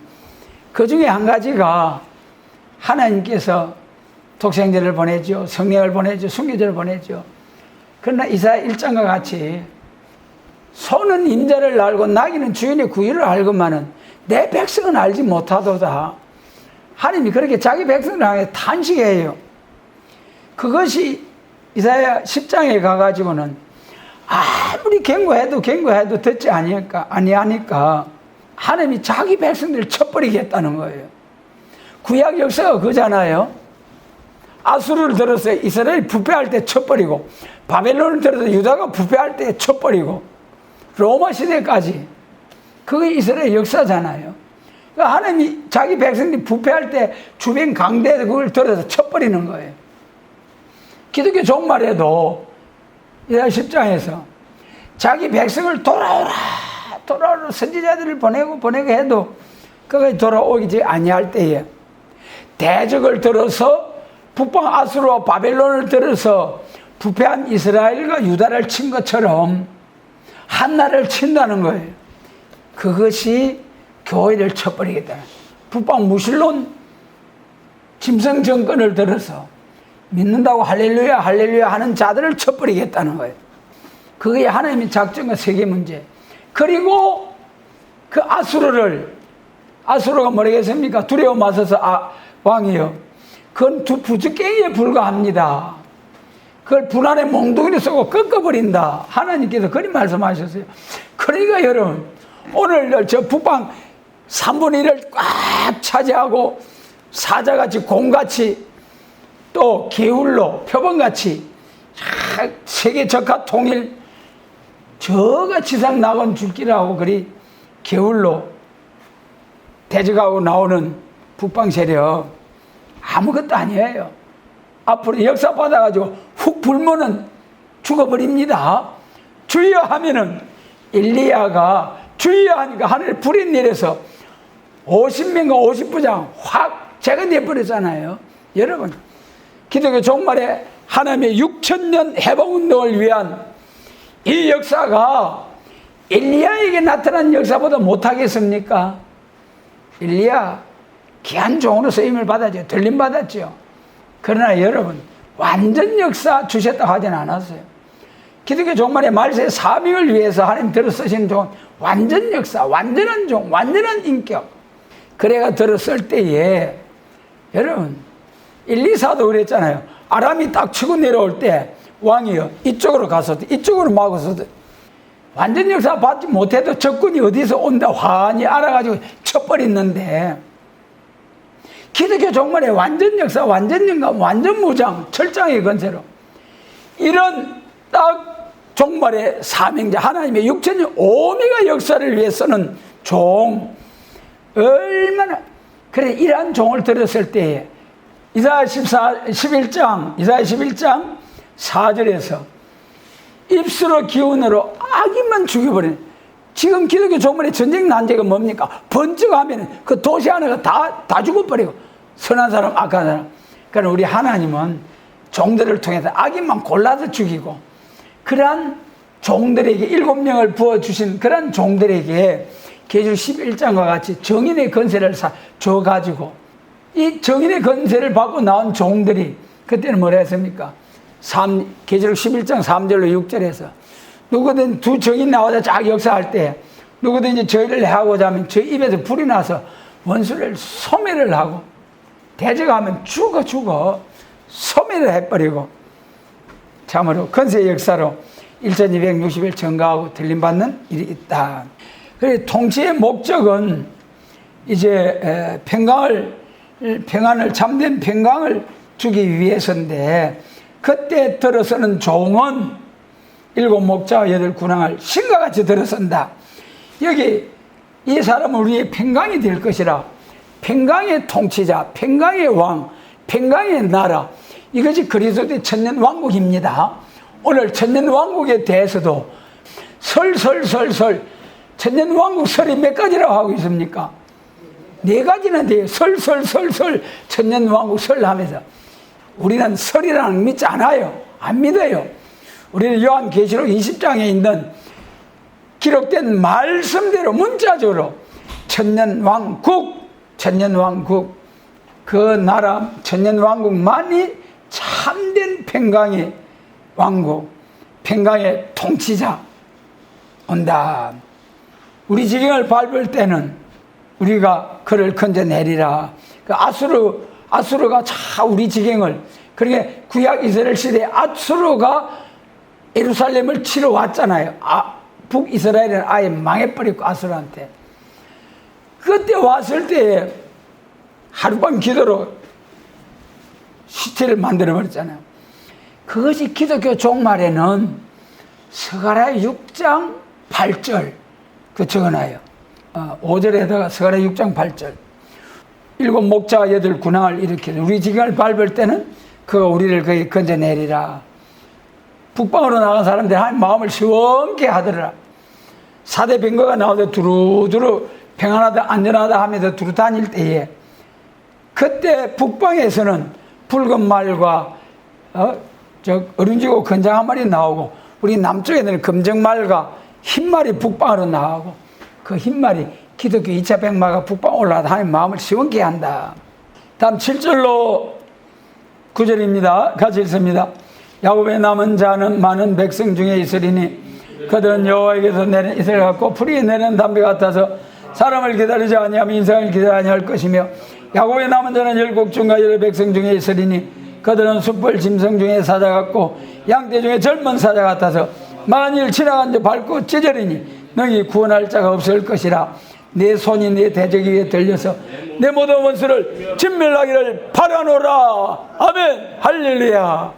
그 중에 한 가지가 하나님께서 독생자를 보내죠, 성령을 보내죠, 순교자를 보내죠. 그러나 이사야 1장과 같이 소는 임자를 알고 나귀는 주인의 구유를 알고만은 내 백성은 알지 못하도다. 하나님이 그렇게 자기 백성을 향해 탄식해요. 그것이 이사야 10장에 가가지고는 아무리 경고해도 듣지 아니하니까 하나님이 자기 백성들을 쳐버리겠다는 거예요. 구약 역사가 그잖아요. 아수르를 들어서 이스라엘이 부패할 때 쳐버리고, 바벨론을 들어서 유다가 부패할 때 쳐버리고, 로마 시대까지 그게 이스라엘 역사잖아요. 그러니까 하나님이 자기 백성들이 부패할 때 주변 강대 그걸 들어서 쳐버리는 거예요. 기독교 종말에도 이사야 10장에서 자기 백성을 돌아오라 선지자들을 보내고 해도 그가 돌아오지 아니할 때에 대적을 들어서 북방 아수르와 바벨론을 들어서 부패한 이스라엘과 유다를 친 것처럼 한나를 친다는 거예요. 그것이 교회를 쳐버리겠다. 북방 무신론 짐승 정권을 들어서 믿는다고 할렐루야 하는 자들을 쳐버리겠다는 거예요. 그게 하나님의 작전과 세계 문제. 그리고 그 아수르가 뭐라겠습니까? 두려워 마셔서 왕이요. 그건 두 부주깽이에 불과합니다. 그걸 불안에 몽둥이를 쏘고 꺾어버린다. 하나님께서 그리 말씀하셨어요. 그러니까 여러분, 오늘 저 북방 3분의 1을 꽉 차지하고 사자같이 공같이 또 게울로 표범같이 세계 적화 통일 저가 지상 낙원 줄기라고 그리 게울로 대적하고 나오는 북방 세력 아무것도 아니에요. 앞으로 역사 받아가지고 훅 불면은 죽어버립니다. 주여 하면은 엘리야가 주여 하니까 하늘에 불이 내려서 50명과 50부장 확 제거되어버렸잖아요. 여러분, 기독교 종말에 하나님의 6,000년 해방운동을 위한 이 역사가 엘리야에게 나타난 역사보다 못하겠습니까? 엘리야 귀한 종으로 쓰임을 받았죠. 들림 받았죠. 그러나 여러분, 완전 역사 주셨다고 하진 않았어요. 기독교 종말의 말세의 사명을 위해서 하나님 들어 쓰신 종은 완전 역사, 완전한 종, 완전한 인격. 그래가 들어 쓸 때에 여러분, 일리사도 그랬잖아요. 아람이 딱 치고 내려올 때 왕이요, 이쪽으로 가서도 이쪽으로 막아서도 완전 역사 받지 못해도 적군이 어디서 온다 환히 알아가지고 쳐버렸는데, 기독교 종말의 완전 역사, 완전 영감, 완전 무장, 철장의 건세로 이런 딱 종말의 사명자 하나님의 6,000년 오메가 역사를 위해서는 종, 얼마나 그래. 이러한 종을 들었을 때에 이사야 11장 4절에서 입술의 기운으로 악인만 죽여버리는, 지금 기독교 종말의 전쟁 난제가 뭡니까? 번쩍하면 그 도시 하나가 다 죽어버리고 선한 사람, 악한 사람. 그러나 우리 하나님은 종들을 통해서 악인만 골라서 죽이고, 그러한 종들에게 7명을 부어주신 그런 종들에게 계시록 11장과 같이 정인의 건세를 줘가지고, 이 정인의 건세를 받고 나온 종들이 그때는 뭐라 했습니까? 계시록 11장 3절로 6절에서 누구든 두 정인 나와서 쫙 역사할 때 누구든지 저희를 해하고자 하면 저 입에서 불이 나서 원수를 소멸을 하고, 대적하면 죽어 소멸을 해버리고, 참으로 건세의 역사로 1260일 증가하고 들림받는 일이 있다. 그래서 통치의 목적은 이제 평안을 참된 평강을 주기 위해서인데, 그때 들어서는 종은 일곱 목자와 여덟 군왕을 신과 같이 들어선다. 여기 이 사람은 우리의 평강이 될 것이라. 평강의 통치자, 평강의 왕, 평강의 나라, 이것이 그리스도의 천년왕국입니다. 오늘 천년왕국에 대해서도 설설설설, 천년왕국 설이 몇 가지라고 하고 있습니까? 네 가지나 돼요. 설설설설 천년왕국 설 하면서. 우리는 설이라는 거 믿지 않아요. 안 믿어요. 우리는 요한계시록 20장에 있는 기록된 말씀대로 문자적으로 천년왕국, 천년왕국, 그 나라 천년왕국만이 참된 평강의 왕국, 평강의 통치자 온다. 우리 지경을 밟을 때는 우리가 그를 건져내리라. 그 아수르가 자 우리 지경을, 그러니까 구약 이스라엘 시대에 아수르가 예루살렘을 치러 왔잖아요. 북이스라엘은 아예 망해버렸고 아수르한테. 그때 왔을 때 하룻밤 기도로 시체를 만들어버렸잖아요. 그것이 기독교 종말에는 스가랴 6장 8절 그 적어놔요. 5절에다가 스가랴 6장 8절. 일곱 목자와 여덟 군왕을 일으키는 우리 지경을 밟을 때는 그가 우리를 거기 건져내리라. 북방으로 나간 사람들이 하나님 마음을 시원케 하더라. 사대 병거가 나오다 두루두루 평안하다 안전하다 하면서 두루 다닐 때에 그때 북방에서는 붉은 말과 어른지고 건장 한 마리 나오고, 우리 남쪽에는 검정 말과 흰 말이 북방으로 나오고, 그 흰 말이 기독교 2차 백마가 북방 올라가다 하나님 마음을 시원케 한다. 다음 7절로 9절입니다. 같이 읽습니다. 야곱의 남은 자는 많은 백성 중에 있으리니 그들은 여호와에게서 내린 이슬 같고 풀이 내리는 담배 같아서 사람을 기다리지 아니하며 인생을 기다리지 아니할 것이며, 야곱의 남은 자는 열국 중과 여러 백성 중에 있으리니 그들은 숯불 짐승 중에 사자 같고 양떼 중에 젊은 사자 같아서 만일 지나간 데 밟고 찢으리니 너희 구원할 자가 없을 것이라. 내 손이 내 대적 위에 들려서 내 모든 원수를 진멸하기를 바라노라. 아멘. 할렐루야.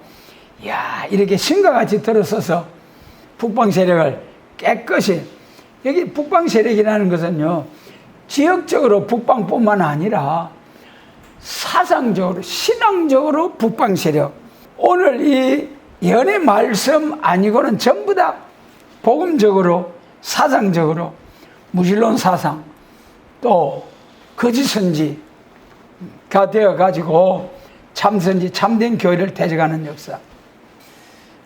이야, 이렇게 신과 같이 들어서서 북방 세력을 깨끗이, 여기 북방 세력이라는 것은요, 지역적으로 북방뿐만 아니라 사상적으로, 신앙적으로 북방 세력. 오늘 이 연의 말씀 아니고는 전부 다 복음적으로, 사상적으로, 무신론 사상, 또 거짓 선지가 되어가지고 참선지, 참된 교회를 대적하는 역사.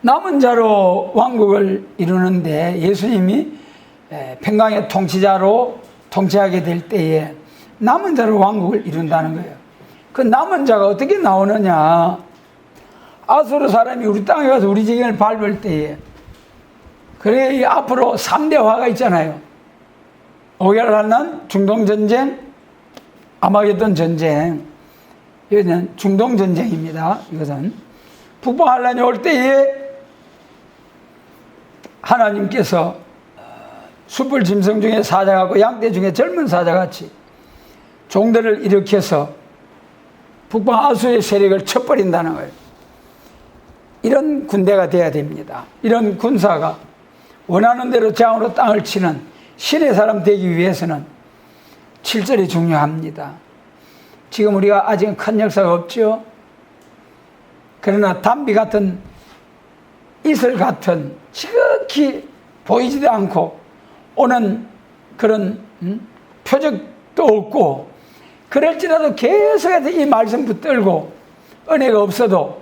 남은 자로 왕국을 이루는데 예수님이 평강의 통치자로 통치하게 될 때에 남은 자로 왕국을 이룬다는 거예요. 그 남은 자가 어떻게 나오느냐. 아수르 사람이 우리 땅에 가서 우리 지경을 밟을 때에, 그래 이 앞으로 3대 화가 있잖아요. 오열하는 중동전쟁, 아마게돈 전쟁. 이거는 중동전쟁입니다. 이것은 북방 환란이 올 때에 하나님께서 숯불 짐승 중에 사자 같고 양떼 중에 젊은 사자같이 종들을 일으켜서 북방 아수르의 세력을 쳐버린다는 거예요. 이런 군대가 돼야 됩니다. 이런 군사가 원하는 대로 장으로 땅을 치는 신의 사람 되기 위해서는 7절이 중요합니다. 지금 우리가 아직 큰 역사가 없죠. 그러나 담비 같은, 이슬 같은 지극히 보이지도 않고 오는 그런 표적도 없고, 그럴지라도 계속해서 이 말씀 붙들고 은혜가 없어도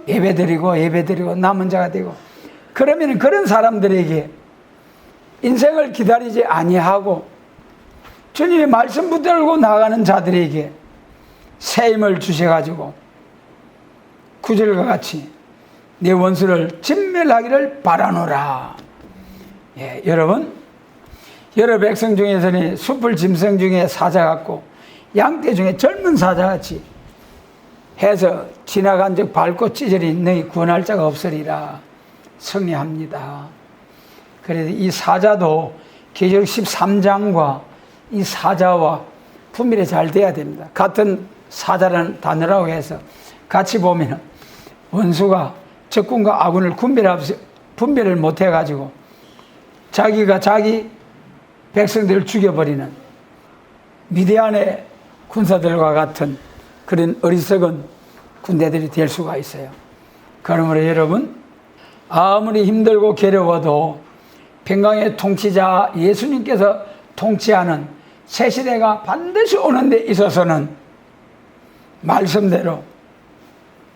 예배드리고 남은 자가 되고, 그러면 그런 사람들에게 인생을 기다리지 아니하고 주님의 말씀 붙들고 나가는 자들에게 새 힘을 주셔가지고 9절과 같이 내 원수를 진멸하기를 바라노라. 예, 여러분, 여러 백성 중에서는 숯불 짐승 중에 사자 같고 양떼 중에 젊은 사자같이 해서 지나간 적 밟고 찢으리 너희 구원할 자가 없으리라. 승리합니다. 그래서 이 사자도 계시록 13장과 이 사자와 분별이 잘 돼야 됩니다. 같은 사자라는 단어라고 해서 같이 보면 원수가 적군과 아군을 구별할 분별을 못 해가지고 자기가 자기 백성들을 죽여버리는 미디안의 군사들과 같은 그런 어리석은 군대들이 될 수가 있어요. 그러므로 여러분, 아무리 힘들고 괴로워도 평강의 통치자 예수님께서 통치하는 새 시대가 반드시 오는 데 있어서는, 말씀대로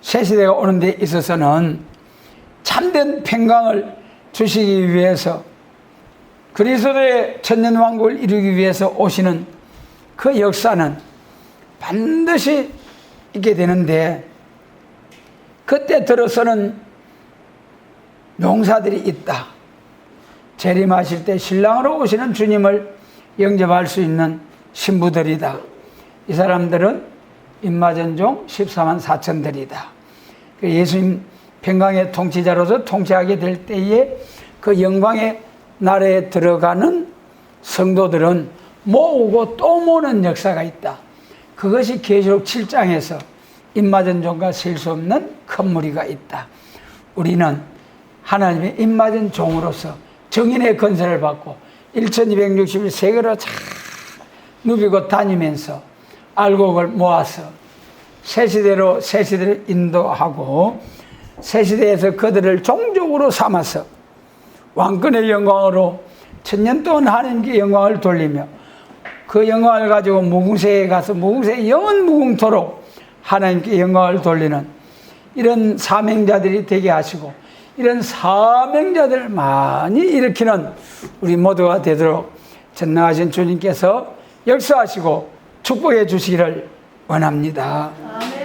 새 시대가 오는 데 있어서는 참된 평강을 주시기 위해서, 그리스도의 천년왕국을 이루기 위해서 오시는 그 역사는 반드시 있게 되는데, 그때 들어서는 용사들이 있다. 재림하실 때 신랑으로 오시는 주님을 영접할 수 있는 신부들이다. 이 사람들은 인마전종 14만 4천들이다. 예수님 평강의 통치자로서 통치하게 될 때에 그 영광의 나라에 들어가는 성도들은 모으고 또 모으는 역사가 있다. 그것이 계시록 7장에서 인마전종과 셀 수 없는 큰 무리가 있다. 우리는 하나님의 인마전 종으로서 정인의 건설을 받고 1260일 세계로 쫙 누비고 다니면서 알곡을 모아서 새시대로 새시대를 인도하고 새시대에서 그들을 종족으로 삼아서 왕권의 영광으로 천년 동안 하나님께 영광을 돌리며 그 영광을 가지고 무궁세에 가서 무궁세 영원 무궁토록 하나님께 영광을 돌리는 이런 사명자들이 되게 하시고, 이런 사명자들을 많이 일으키는 우리 모두가 되도록 전능하신 주님께서 역사하시고 축복해 주시기를 원합니다. 아멘.